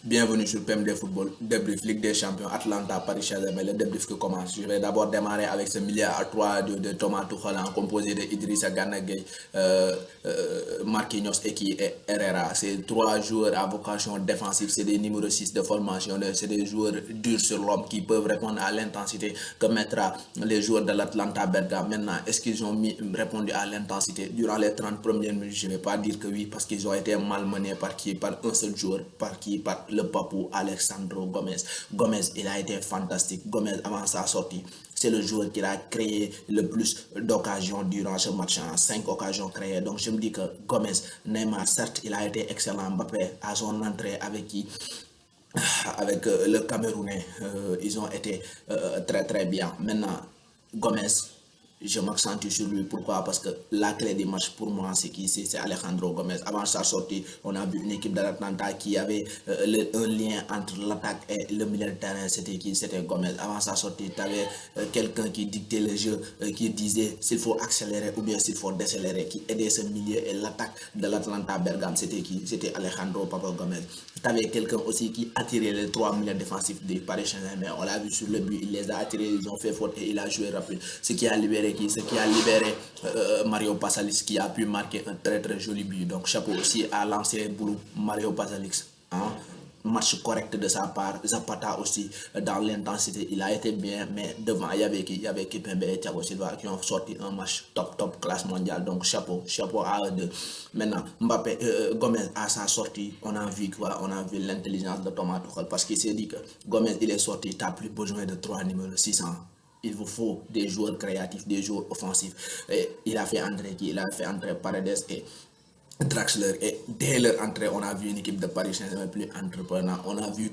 Bienvenue sur PMD Football, débrief Ligue des Champions, Atlanta, Paris Saint-Germain, le débrief qui commence. Je vais d'abord démarrer avec ce milieu à 3 de Thomas Tuchel composé de Idrissa Gana Gueye, Marquinhos et Herrera. Ces trois joueurs à vocation défensive, c'est des numéros 6 de formation, c'est des joueurs durs sur l'homme qui peuvent répondre à l'intensité que mettra les joueurs de l'Atlanta Bergame. Maintenant, est-ce qu'ils ont répondu à l'intensité durant les 30 premières minutes? Je ne vais pas dire que oui, parce qu'ils ont été malmenés par un seul joueur, par le papou Alexandro Gomez. Gomez, il a été fantastique. Gomez, avant sa sortie, c'est le joueur qui a créé le plus d'occasions durant ce match, 5 occasions créées. Donc je me dis que Gomez, Neymar, certes, il a été excellent. Mbappé à son entrée avec le Camerounais, ils ont été très très bien. Maintenant, Gomez, je m'accentue sur lui. Pourquoi? Parce que la clé du match pour moi, c'est Alejandro Gomez. Avant sa sortie, on a vu une équipe de l'Atlanta qui avait un lien entre l'attaque et le milieu de terrain. C'était qui? C'était Gomez. Avant sa sortie, tu avais quelqu'un qui dictait le jeu, qui disait s'il faut accélérer ou bien s'il faut décélérer, qui aidait ce milieu et l'attaque de l'Atlanta Bergame. C'était qui? C'était Alejandro Papa Gomez. Tu avais quelqu'un aussi qui attirait les trois milieux défensifs du Paris Saint-Germain. On l'a vu sur le but, il les a attirés, ils ont fait faute et il a joué rapide. Ce qui a libéré Mario Pasalic, qui a pu marquer un très très joli but. Donc chapeau aussi à l'ancien boulot Mario Pasalic. Match correct de sa part. Zapata aussi dans l'intensité, il a été bien, mais devant il y avait Kipembe et Thiago Silva qui ont sorti un match top classe mondiale. Donc chapeau à eux deux. Maintenant Mbappé, Gomez à sa sortie, on a vu quoi? On a vu l'intelligence de Thomas Tuchel, parce qu'il s'est dit que Gomez il est sorti, tu n'as plus besoin de 3 numéros 600. Il vous faut des joueurs créatifs, des joueurs offensifs. Et il a fait entrer Paredes et Draxler, et dès leur entrée, on a vu une équipe de Paris Saint-Germain plus entreprenant. On a vu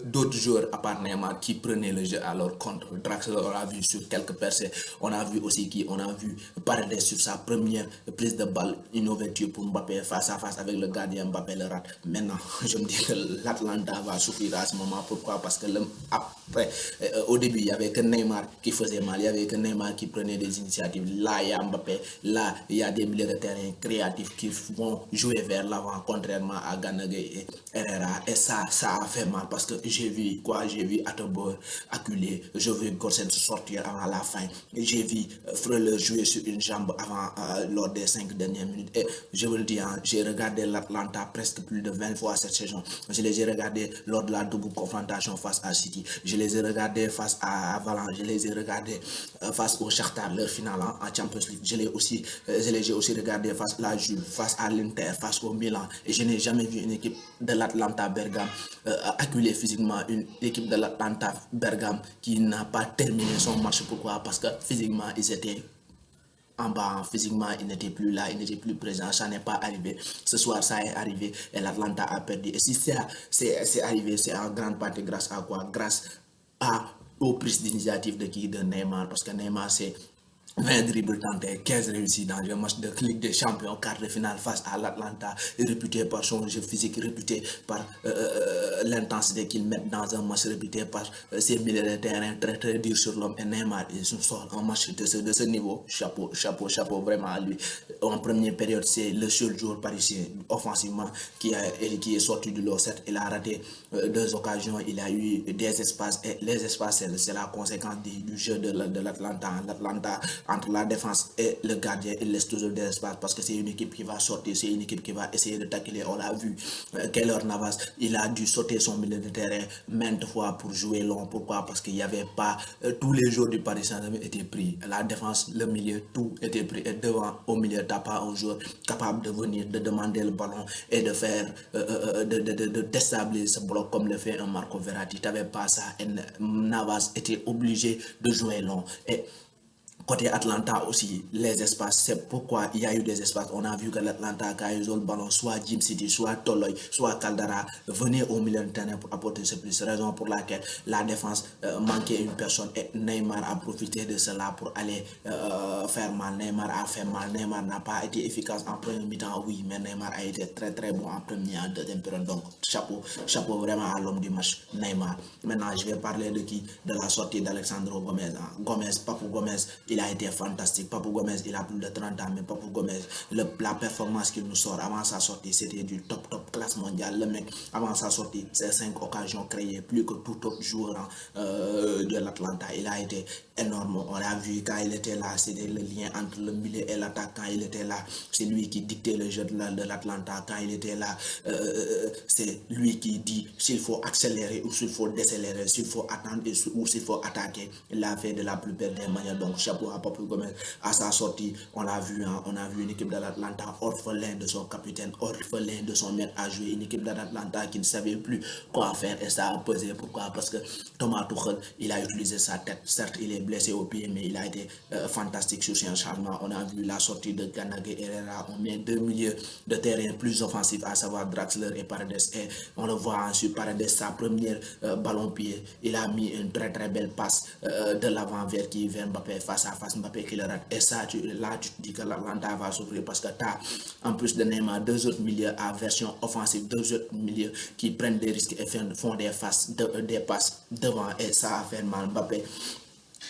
d'autres joueurs à part Neymar qui prenaient le jeu à leur compte. Draxler, on a vu sur quelques percées. On a vu aussi on a vu Paredes sur sa première prise de balle, une ouverture pour Mbappé face à face avec le gardien. Mbappé le rate. Maintenant, je me dis que l'Atlanta va souffrir à ce moment. Pourquoi? Parce que après, au début, il n'y avait que Neymar qui faisait mal, il n'y avait que Neymar qui prenait des initiatives. Là, il y a Mbappé, là, il y a des milieux de terrain créatifs qui vont jouer vers l'avant, contrairement à Gana Gueye et Herrera. Et ça a fait mal, parce que j'ai vu Attenborough acculé, j'ai vu Gorsen sortir avant la fin, j'ai vu Freuler jouer sur une jambe lors des 5 dernières minutes. Et je vous le dis, j'ai regardé l'Atlanta presque plus de 20 fois cette saison. Je les ai regardés lors de la double confrontation face à City. Je les ai regardés face à Valence. Je les ai regardés face au Shakhtar, leur finale en Champions League. Je les ai aussi regardé face à la Juve, face à l'Inter, face au Milan. Et je n'ai jamais vu une équipe de l'Atlanta Bergame acculer physiquement une équipe de l'Atlanta Bergame qui n'a pas terminé son match. Pourquoi? Parce que physiquement, ils étaient en bas, physiquement, il n'était plus là, il n'était plus présent. Ça n'est pas arrivé. Ce soir, ça est arrivé et l'Atlanta a perdu. Et si c'est arrivé, c'est en grande partie grâce à quoi? Grâce aux prises d'initiative de Neymar. Parce que Neymar, c'est 20 dribbles tentés, 15 réussis dans le match de Ligue des Champions, quart de finale face à l'Atlanta, réputé par son jeu physique, réputé par l'intensité qu'il met dans un match, réputé par ses milieux de terrain très très durs sur l'homme. Et Neymar, il sort un match de ce niveau. Chapeau vraiment à lui. En première période, c'est le seul joueur parisien offensivement qui est sorti du lot. Certes, il a raté 2 occasions, il a eu des espaces, et les espaces, c'est la conséquence du jeu de l'Atlanta. L'Atlanta, entre la défense et le gardien, il laisse toujours des espaces, parce que c'est une équipe qui va sortir, c'est une équipe qui va essayer de tacler. On l'a vu, Keylor Navas, il a dû sauter son milieu de terrain maintes fois pour jouer long. Pourquoi? Parce qu'il n'y avait pas, tous les joueurs du Paris Saint-Germain étaient pris. La défense, le milieu, tout était pris. Et devant, au milieu, tu n'as pas un joueur capable de venir, de demander le ballon et de faire, de déstabiliser ce bloc comme le fait un Marco Verratti. Tu n'avais pas ça. Et Navas était obligé de jouer long. Et côté Atlanta aussi, les espaces, c'est pourquoi il y a eu des espaces. On a vu que l'Atlanta, quand ils ont le ballon, soit Jim City, soit Toloy, soit Caldara, venaient au milieu de terrain pour apporter ce plus. Raison pour laquelle la défense manquait une personne, et Neymar a profité de cela pour aller faire mal. Neymar a fait mal. Neymar n'a pas été efficace en premier mi-temps, oui, mais Neymar a été très très bon en premier et en deuxième période. Donc chapeau vraiment à l'homme du match, Neymar. Maintenant, je vais parler de la sortie d'Alexandro Gomez. Papou Gomez, il a été fantastique. Papou Gomez, il a plus de 30 ans, mais Papou Gomez, la performance qu'il nous sort avant sa sortie, c'était du top classe mondiale. Le mec, avant sa sortie, c'est 5 occasions créées, plus que tout autre joueur de l'Atlanta. Il a été énorme. On l'a vu quand il était là, c'était le lien entre le milieu et l'attaque. Quand il était là, c'est lui qui dictait le jeu de l'Atlanta. Quand il était là, c'est lui qui dit s'il faut accélérer ou s'il faut décélérer, s'il faut attendre ou s'il faut attaquer. Il l'a fait de la plus belle des manières. Donc, chapeau à Papu Gomez. À sa sortie, on a vu une équipe de l'Atlanta orphelin de son capitaine, orphelin de son maître à jouer. Une équipe de l'Atlanta qui ne savait plus quoi faire et ça a pesé. Pourquoi? Parce que Thomas Tuchel, il a utilisé sa tête. Certes, il est blessé au pied, mais il a été fantastique sur ses changements. On a vu la sortie de Ganagué Herrera. On met 2 milieux de terrain plus offensifs, à savoir Draxler et Paredes. Et on le voit ensuite, Paredes, sa première ballon-pied. Il a mis une très très belle passe de l'avant vers Mbappé, face à face, Mbappé qui le rate. Et ça, là, tu te dis que l'Atlanta va souffrir parce que tu as, en plus de Neymar, 2 autres milieux à version offensive, 2 autres milieux qui prennent des risques et font des passes devant. Et ça a fait mal. Mbappé,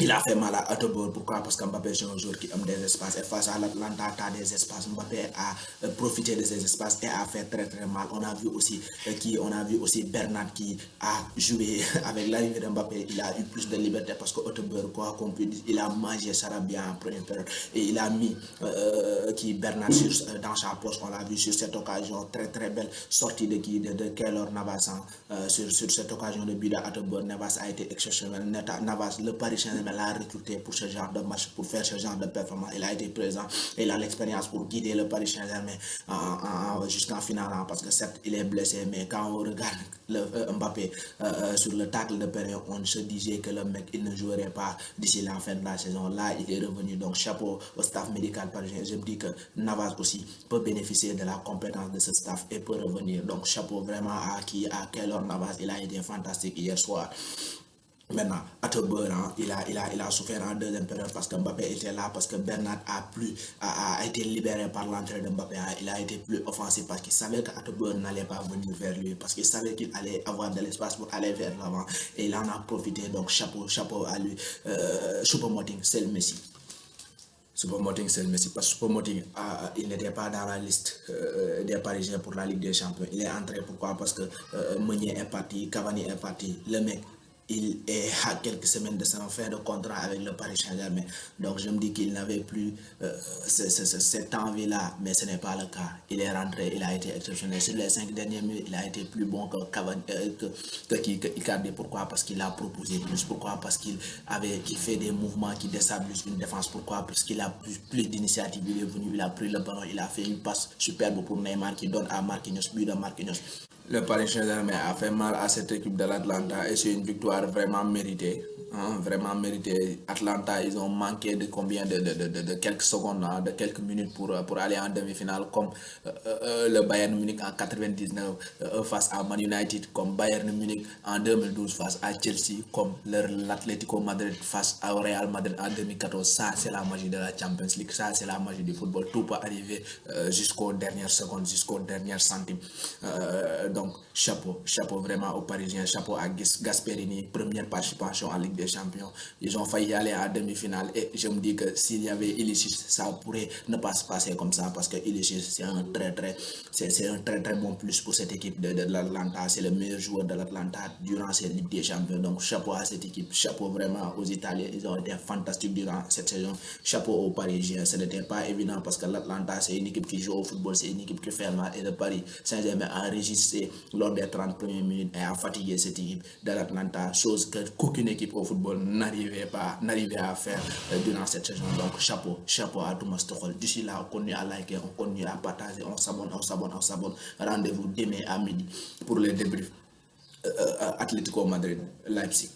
il a fait mal à Atobor. Pourquoi? Parce que Mbappé est un joueur qui aime des espaces. Et face à l'Atlanta, tu as des espaces. Mbappé a profité de ces espaces et a fait très très mal. On a vu aussi Bernat qui a joué avec l'arrivée de Mbappé. Il a eu plus de liberté parce que Atobor, quoi qu'on puisse dire, il a mangé Sarabia en première période. Et il a mis Bernat dans sa poche. On l'a vu sur cette occasion. Très très belle sortie de Keylor Navas sur cette occasion de but d'Atobor. Navas a été exceptionnel. Navas, le Paris Saint-Germain, l'a recruté pour ce genre de match, pour faire ce genre de performance. Il a été présent, il a l'expérience pour guider le Paris Saint-Germain jusqu'en finale, parce que certes il est blessé, mais quand on regarde Mbappé sur le tacle de période, on se disait que le mec il ne jouerait pas d'ici la fin de la saison. Là il est revenu, donc chapeau au staff médical parisien. Je me dis que Navas aussi peut bénéficier de la compétence de ce staff et peut revenir, donc chapeau vraiment à Keylor Navas. Il a été fantastique hier soir. Maintenant, Atobor, il a souffert en deuxième période parce que Mbappé était là, parce que Bernat a été libéré par l'entrée de Mbappé. Il a été plus offensif parce qu'il savait qu'Atobor n'allait pas venir vers lui, parce qu'il savait qu'il allait avoir de l'espace pour aller vers l'avant. Et il en a profité, donc chapeau à lui. Choupo-Moting, c'est le Messi. Choupo-Moting, c'est le Messi, parce que Choupo-Moting, il n'était pas dans la liste des Parisiens pour la Ligue des Champions. Il est entré, pourquoi? Parce que Meunier est parti, Cavani est parti. Le mec, il est à quelques semaines de sa fin de contrat avec le Paris Saint-Germain. Donc je me dis qu'il n'avait plus cette envie-là, mais ce n'est pas le cas. Il est rentré, il a été exceptionnel. Sur les 5 dernières minutes, il a été plus bon que Icardi. Pourquoi? Parce qu'il a proposé plus. Pourquoi? Parce qu'il fait des mouvements qui déstabilisent une défense. Pourquoi? Parce qu'il a plus d'initiative. Il est venu, il a pris le ballon, il a fait une passe superbe pour Neymar qui donne à Marquinhos, but de Marquinhos. Le Paris Saint-Germain a fait mal à cette équipe de l'Atlanta et c'est une victoire vraiment méritée. Vraiment mérité. Atlanta, ils ont manqué de combien de quelques secondes, de quelques minutes pour aller en demi-finale, comme le Bayern Munich en 99 face à Man United, comme Bayern Munich en 2012 face à Chelsea, comme l'Atlético Madrid face au Real Madrid en 2014. Ça, c'est la magie de la Champions League. Ça, c'est la magie du football. Tout peut arriver jusqu'aux dernières secondes, jusqu'aux dernières centimes. Donc, chapeau vraiment aux Parisiens. Chapeau à Gasperini, première participation en Ligue des Champions. Ils ont failli aller à demi-finale et je me dis que s'il y avait Ilicic, ça pourrait ne pas se passer comme ça, parce que Ilicic, c'est un très bon plus pour cette équipe de l'Atlanta. C'est le meilleur joueur de l'Atlanta durant cette Ligue des Champions. Donc chapeau à cette équipe, chapeau vraiment aux Italiens. Ils ont été fantastiques durant cette saison. Chapeau aux Parisiens. Ce n'était pas évident parce que l'Atlanta, c'est une équipe qui joue au football, c'est une équipe qui fait mal, et le Paris Saint-Germain a enregistré lors des 30 premières minutes et a fatigué cette équipe de l'Atlanta, chose qu'aucune équipe au football n'arrivait à faire durant cette saison. Donc chapeau à Thomas Tuchel. D'ici là, on continue à liker, on continue à partager, on s'abonne. Rendez-vous demain à midi pour le débrief Atlético Madrid Leipzig.